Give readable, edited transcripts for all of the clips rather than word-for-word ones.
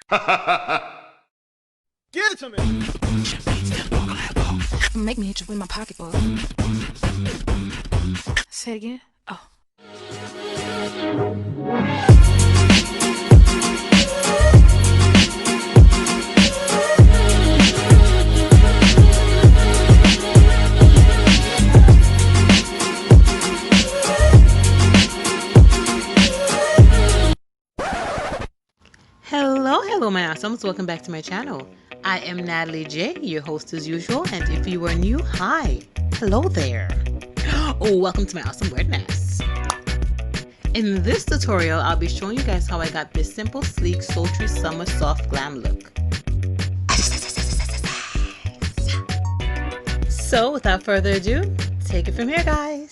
Give it to me. Make me hit you with my pocketbook. Say it again. Oh. Hello my awesomes, welcome back to my channel. I am Natalie J, your host as usual, and if you are new, hi, hello there. Oh, welcome to my awesome word nest. In this tutorial, I'll be showing you guys how I got this simple, sleek, sultry summer soft glam look. So without further ado, take it from here guys.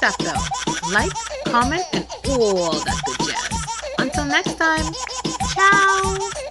that bell. Like, comment, and all that good jazz. Until next time, ciao!